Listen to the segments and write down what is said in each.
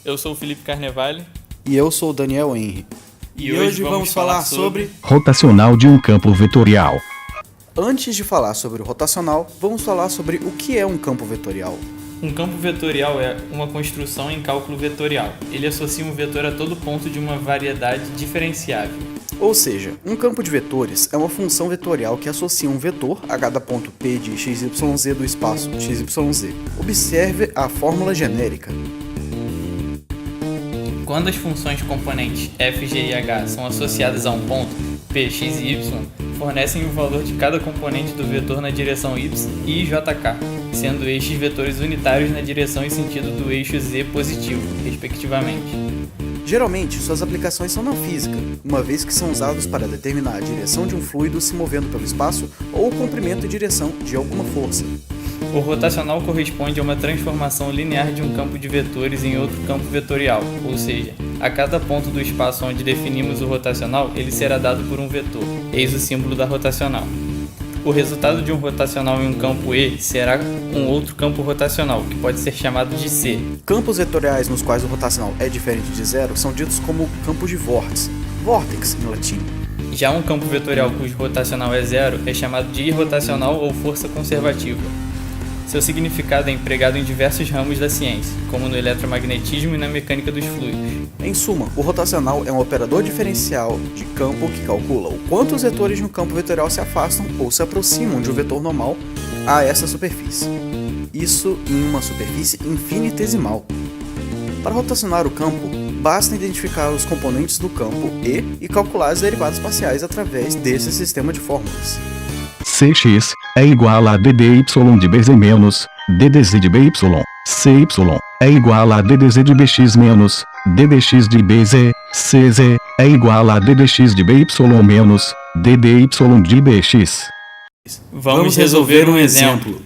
Eu sou o Felipe Carnevale. E eu sou o Daniel Henry. E hoje vamos falar sobre rotacional de um campo vetorial. Antes de falar sobre o rotacional, vamos falar sobre o que é um campo vetorial. Um campo vetorial é uma construção em cálculo vetorial. Ele associa um vetor a todo ponto de uma variedade diferenciável. Ou seja, um campo de vetores é uma função vetorial que associa um vetor a cada ponto P de xyz do espaço xyz. Observe a fórmula genérica. Quando as funções componentes f, g e h são associadas a um ponto p, x e y, fornecem o valor de cada componente do vetor na direção y e jk, sendo estes vetores unitários na direção e sentido do eixo z positivo, respectivamente. Geralmente, suas aplicações são na física, uma vez que são usados para determinar a direção de um fluido se movendo pelo espaço ou o comprimento e direção de alguma força. O rotacional corresponde a uma transformação linear de um campo de vetores em outro campo vetorial, ou seja, a cada ponto do espaço onde definimos o rotacional, ele será dado por um vetor, eis o símbolo da rotacional. O resultado de um rotacional em um campo E será um outro campo rotacional, que pode ser chamado de C. Campos vetoriais nos quais o rotacional é diferente de zero são ditos como campos de vórtice, vortex em latim. Já um campo vetorial cujo rotacional é zero é chamado de irrotacional ou força conservativa. Seu significado é empregado em diversos ramos da ciência, como no eletromagnetismo e na mecânica dos fluidos. Em suma, o rotacional é um operador diferencial de campo que calcula o quanto os vetores de um campo vetorial se afastam ou se aproximam de um vetor normal a essa superfície. Isso em uma superfície infinitesimal. Para rotacionar o campo, basta identificar os componentes do campo e calcular as derivadas parciais através desse sistema de fórmulas. Cx é igual a ddy de bz menos ddz de by. Cy é igual a ddz de bx menos ddx de bz. Cz é igual a ddx de by menos ddy de bx. Vamos resolver um exemplo.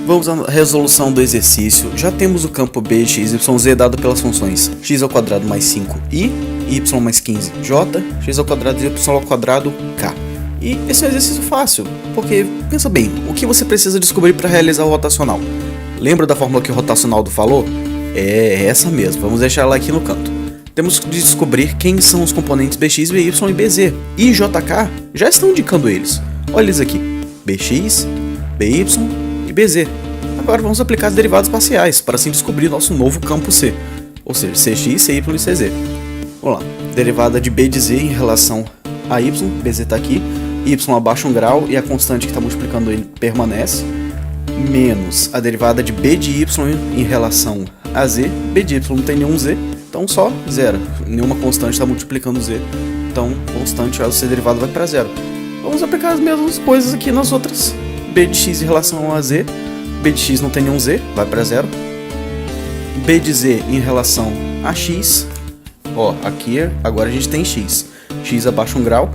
Vamos à resolução do exercício. Já temos o campo B de xyz dado pelas funções x² mais 5i, y mais 15j, x² e y² k. E esse é um exercício fácil, porque, pensa bem, o que você precisa descobrir para realizar o rotacional? Lembra da fórmula que o rotacionaldo falou? É essa mesmo, vamos deixar ela aqui no canto. Temos que descobrir quem são os componentes bx, by e bz. E jk já estão indicando eles. Olha eles aqui, bx, by e bz. Agora vamos aplicar as derivadas parciais para assim descobrir nosso novo campo C, ou seja, cx, cy e cz. Vamos lá, derivada de b de z em relação a y, bz está aqui, y abaixa um grau e a constante que está multiplicando ele permanece, menos a derivada de b de y em relação a z, b de y não tem nenhum z, então só zero, nenhuma constante está multiplicando z, então constante, essa derivada vai para zero. Vamos aplicar as mesmas coisas aqui nas outras, b de x em relação a z, b de x não tem nenhum z, vai para zero, b de z em relação a x, aqui agora a gente tem x abaixa um grau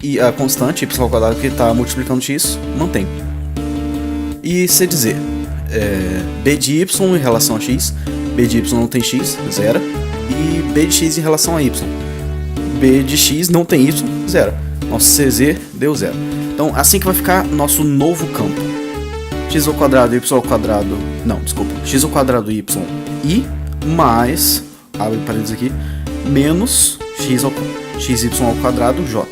e a constante y² que está multiplicando x mantém. E c de z, b de y em relação a x, b de y não tem x, zero, e b de x em relação a y, b de x não tem y, zero. Nosso cz deu zero. Então assim que vai ficar nosso novo campo. x² y y mais, abre parênteses aqui, menos xy² j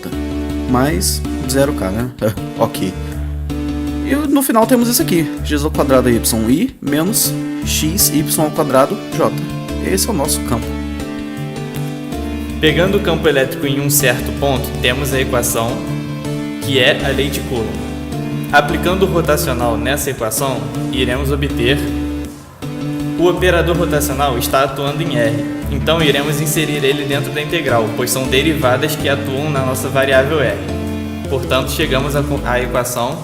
mais 0k, né? Ok. E no final temos isso aqui, x² y menos xy² j. Esse é o nosso campo. Pegando o campo elétrico em um certo ponto, temos a equação, que é a lei de Coulomb. Aplicando o rotacional nessa equação, iremos obter o operador rotacional está atuando em R, então iremos inserir ele dentro da integral, pois são derivadas que atuam na nossa variável R. Portanto, chegamos à equação.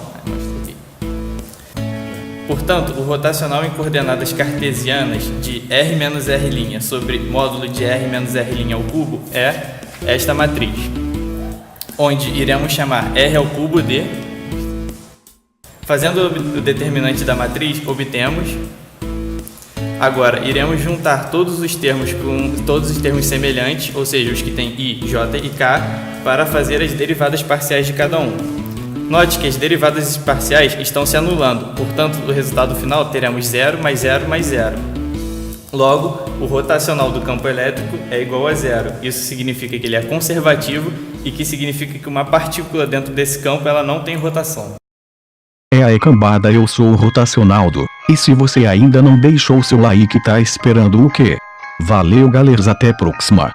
Portanto, o rotacional em coordenadas cartesianas de R menos R' sobre módulo de R menos R' ao cubo é esta matriz, onde iremos chamar R ao cubo de... Fazendo o determinante da matriz, obtemos... Agora, iremos juntar todos os termos com todos os termos semelhantes, ou seja, os que têm i, j e k, para fazer as derivadas parciais de cada um. Note que as derivadas parciais estão se anulando, portanto, o resultado final teremos 0 mais 0 mais 0. Logo, o rotacional do campo elétrico é igual a zero. Isso significa que ele é conservativo e que significa que uma partícula dentro desse campo ela não tem rotação. É aí cambada, eu sou o Rotacionaldo, e se você ainda não deixou seu like, tá esperando o quê? Valeu galera, até próxima.